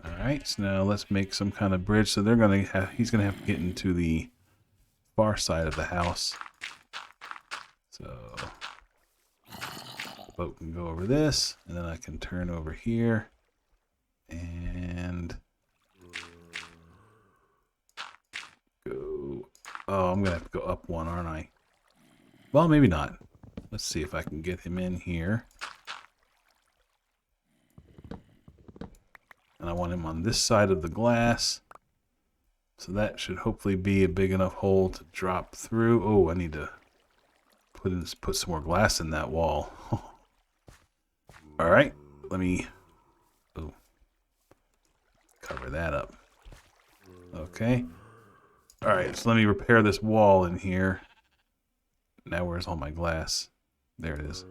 Alright, so now let's make some kind of bridge. So he's going to have to get into the far side of the house. So the boat can go over this, and then I can turn over here and go. Oh, I'm gonna have to go up one, aren't I? Well, maybe not. Let's see if I can get him in here. And I want him on this side of the glass. So that should hopefully be a big enough hole to drop through. Oh, I need to put some more glass in that wall. All right, let me cover that up. Okay. All right, so let me repair this wall in here. Now where's all my glass? There it is.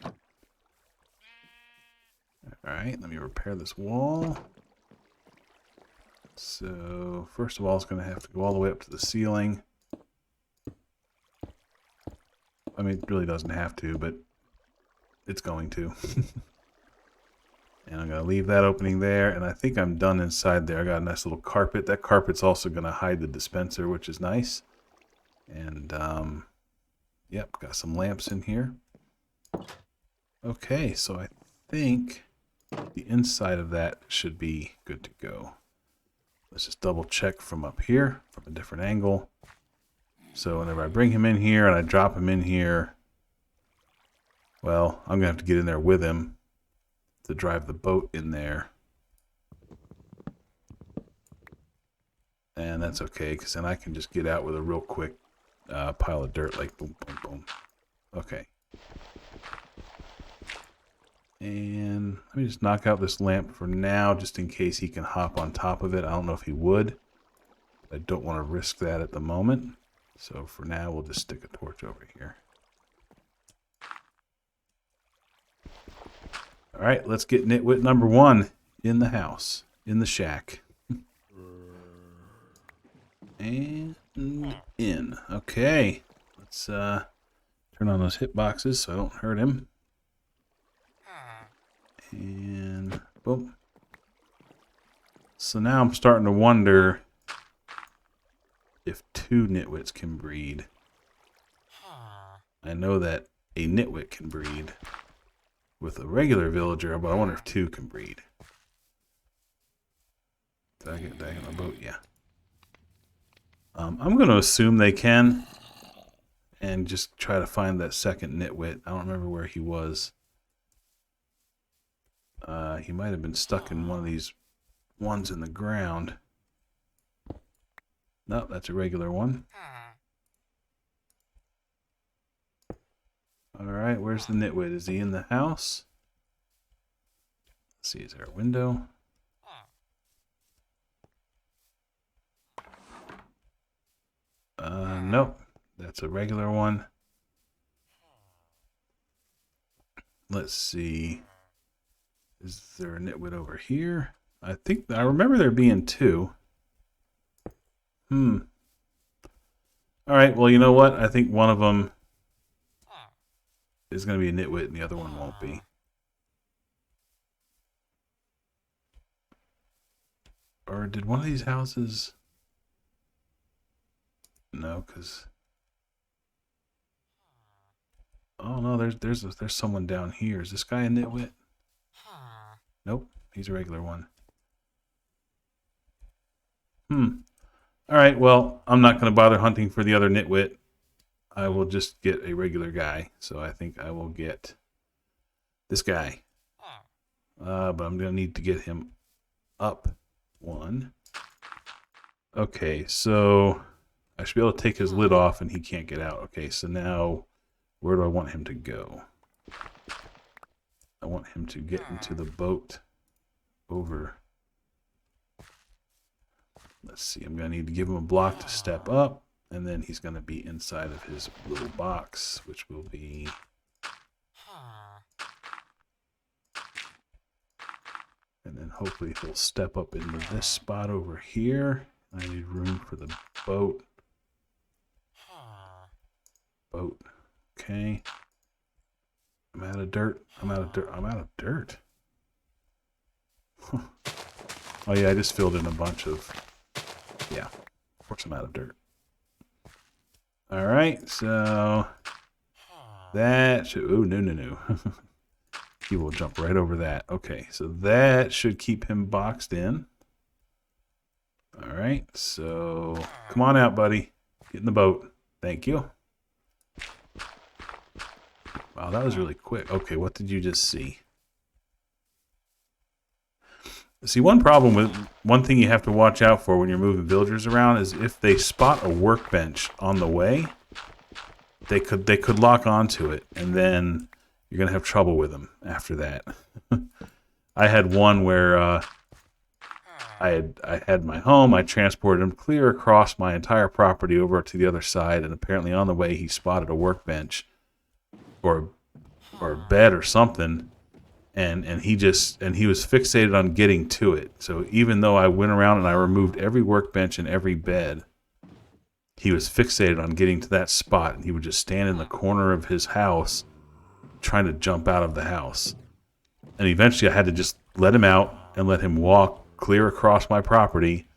All right, let me repair this wall. So first of all, it's going to have to go all the way up to the ceiling. I mean, it really doesn't have to, but it's going to. And I'm going to leave that opening there. And I think I'm done inside there. I got a nice little carpet. That carpet's also going to hide the dispenser, which is nice. And, yep, got some lamps in here. Okay, so I think the inside of that should be good to go. Let's just double check from up here, from a different angle. So whenever I bring him in here and I drop him in here, well, I'm going to have to get in there with him to drive the boat in there. And that's okay, because then I can just get out with a real quick pile of dirt, like boom, boom, boom. Okay. And let me just knock out this lamp for now, just in case he can hop on top of it. I don't know if he would. I don't want to risk that at the moment. So for now, we'll just stick a torch over here. All right, let's get nitwit number 1 in the house, in the shack. And in. Okay, let's turn on those hitboxes so I don't hurt him. And boom. So now I'm starting to wonder if 2 nitwits can breed. I know that a nitwit can breed with a regular villager, but I wonder if 2 can breed. Did I get on a boat? Yeah. I'm going to assume they can and just try to find that second nitwit. I don't remember where he was. He might have been stuck in one of these ones in the ground. No, that's a regular one. Alright, where's the nitwit? Is he in the house? Let's see, is there a window? Nope. That's a regular one. Let's see. Is there a nitwit over here? I remember there being 2. Alright, well, you know what? I think one of them is going to be a nitwit and the other one won't be. Or did one of these houses... No, because... Oh no, there's someone down here. Is this guy a nitwit? Nope, he's a regular one. Alright, well, I'm not going to bother hunting for the other nitwit. I will just get a regular guy. So I think I will get this guy. But I'm going to need to get him up 1. Okay, so I should be able to take his lid off and he can't get out. Okay, so now where do I want him to go? I want him to get into the boat over. Let's see, I'm going to need to give him a block to step up, and then he's going to be inside of his little box, which will be... And then hopefully he'll step up into this spot over here. I need room for the boat. Boat. Okay. I'm out of dirt. I'm out of dirt. I'm out of dirt. Oh yeah, I just filled in a bunch of... Yeah, of course I'm out of dirt. Alright, so... That should... Oh, no. He will jump right over that. Okay, so that should keep him boxed in. Alright, so... Come on out, buddy. Get in the boat. Thank you. Wow, that was really quick. Okay, what did you just see? See, one thing you have to watch out for when you're moving villagers around is if they spot a workbench on the way, they could lock onto it, and then you're gonna have trouble with them after that. I had one where I had my home. I transported him clear across my entire property over to the other side, and apparently on the way he spotted a workbench or a bed or something. And he was fixated on getting to it. So even though I went around and I removed every workbench and every bed, he was fixated on getting to that spot, and he would just stand in the corner of his house trying to jump out of the house. And eventually I had to just let him out and let him walk clear across my property.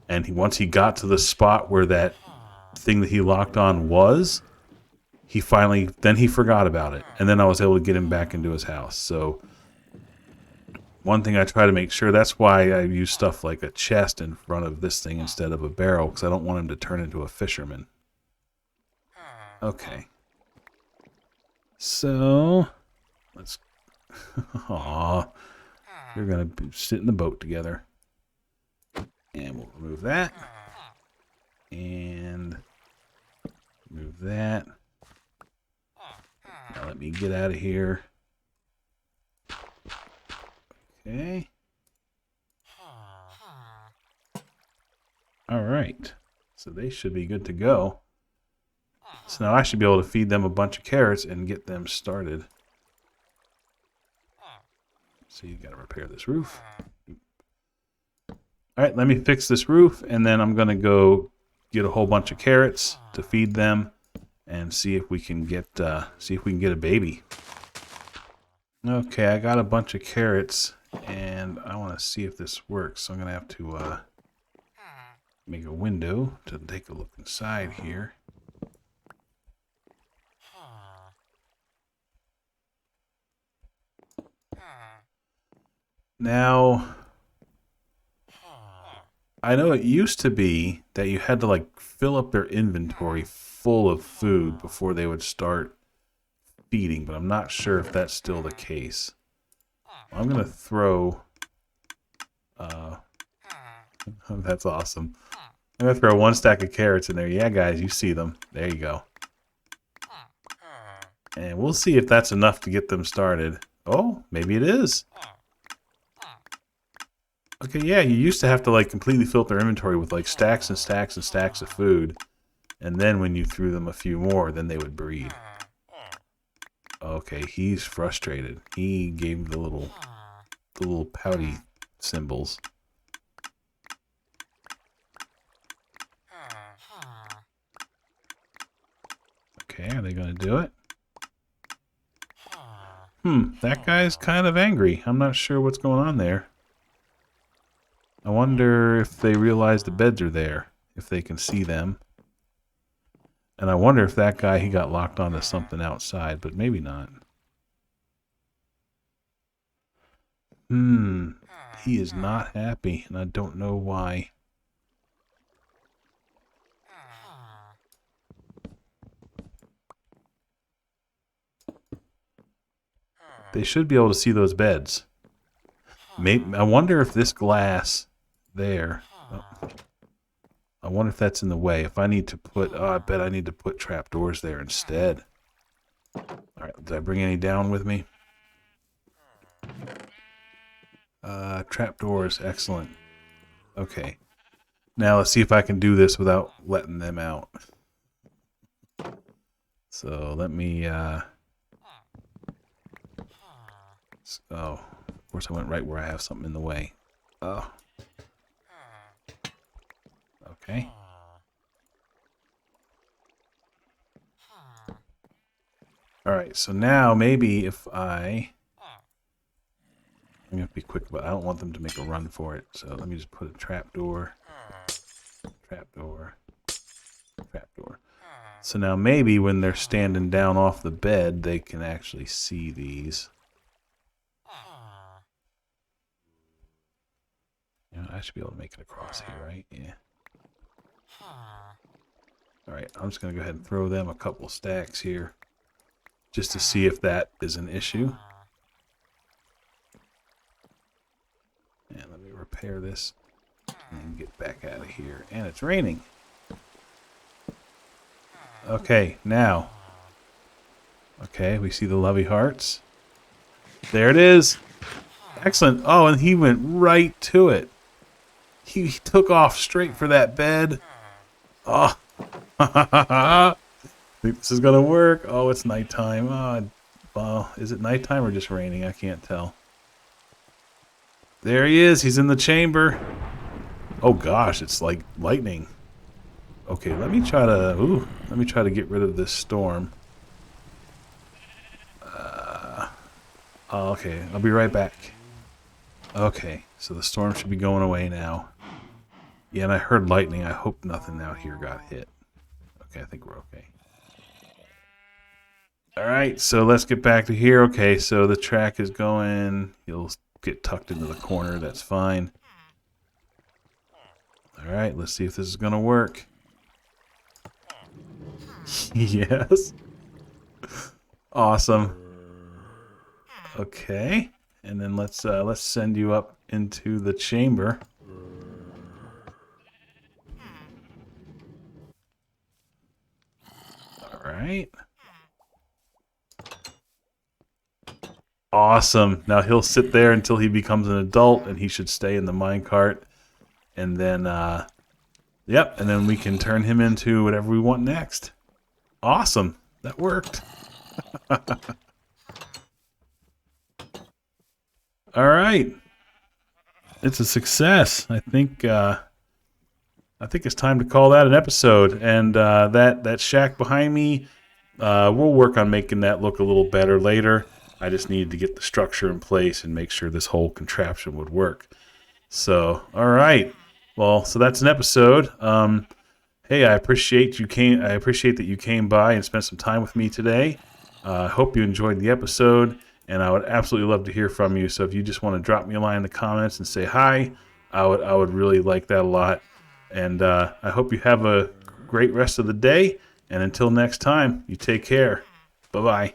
And once he got to the spot where that thing that he locked on was, he forgot about it. And then I was able to get him back into his house. So one thing I try to make sure, that's why I use stuff like a chest in front of this thing instead of a barrel, because I don't want him to turn into a fisherman. Okay. So, let's... Aww. You're going to sit in the boat together. And we'll remove that. And remove that. Now let me get out of here. Okay. Alright. So they should be good to go. So now I should be able to feed them a bunch of carrots and get them started. So you gotta repair this roof. Alright, let me fix this roof, and then I'm gonna go get a whole bunch of carrots to feed them and see if we can get a baby. Okay, I got a bunch of carrots and I want to see if this works. So I'm gonna have to make a window to take a look inside here. Now, I know it used to be that you had to like fill up their inventory full of food before they would start feeding, but I'm not sure if that's still the case. I'm gonna throw that's awesome. I'm gonna throw one stack of carrots in there. Yeah, guys, you see them. There you go. And we'll see if that's enough to get them started. Oh, maybe it is. Okay, yeah, you used to have to like completely fill up their inventory with like stacks and stacks and stacks of food. And then when you threw them a few more, then they would breed. Okay, he's frustrated. He gave the little pouty symbols. Okay, are they going to do it? That guy's kind of angry. I'm not sure what's going on there. I wonder if they realize the beds are there, if they can see them. And I wonder if that guy, he got locked onto something outside, but maybe not. He is not happy, and I don't know why. They should be able to see those beds. Maybe, I wonder if this glass there... I wonder if that's in the way. If I need to put... Oh, I bet I need to put trapdoors there instead. Alright, did I bring any down with me? Trapdoors, excellent. Okay. Now let's see if I can do this without letting them out. So let me... Oh, of course I went right where I have something in the way. Oh. Okay. Alright, so now maybe if I'm going to be quick, but I don't want them to make a run for it. So let me just put a trapdoor. Trapdoor. Trapdoor. So now maybe when they're standing down off the bed, they can actually see these. You know, I should be able to make it across here, right? Yeah. Alright, I'm just going to go ahead and throw them a couple stacks here. Just to see if that is an issue. And let me repair this. And get back out of here. And it's raining. Okay, now. Okay, we see the lovey hearts. There it is. Excellent. Oh, and he went right to it. He took off straight for that bed. Oh. Think this is going to work. Oh, it's nighttime. Well, is it nighttime or just raining? I can't tell. There he is. He's in the chamber. Oh gosh, it's like lightning. Okay, let me try to get rid of this storm. Oh, okay, I'll be right back. Okay, so the storm should be going away now. Yeah, and I heard lightning. I hope nothing out here got hit. Okay, I think we're okay. Alright, so let's get back to here. Okay, so the track is going. You'll get tucked into the corner. That's fine. Alright, let's see if this is going to work. Yes. Awesome. Okay, and then let's send you up into the chamber. All right. Awesome. Now he'll sit there until he becomes an adult, and he should stay in the minecart. And then, yep, and then we can turn him into whatever we want next. Awesome. That worked. All right. It's a success. I think it's time to call that an episode. And that shack behind me, we'll work on making that look a little better later. I just needed to get the structure in place and make sure this whole contraption would work. So, all right. Well, so that's an episode. Hey, I appreciate that you came by and spent some time with me today. I hope you enjoyed the episode, and I would absolutely love to hear from you. So if you just want to drop me a line in the comments and say hi, I would really like that a lot. And I hope you have a great rest of the day. And until next time, you take care. Bye-bye.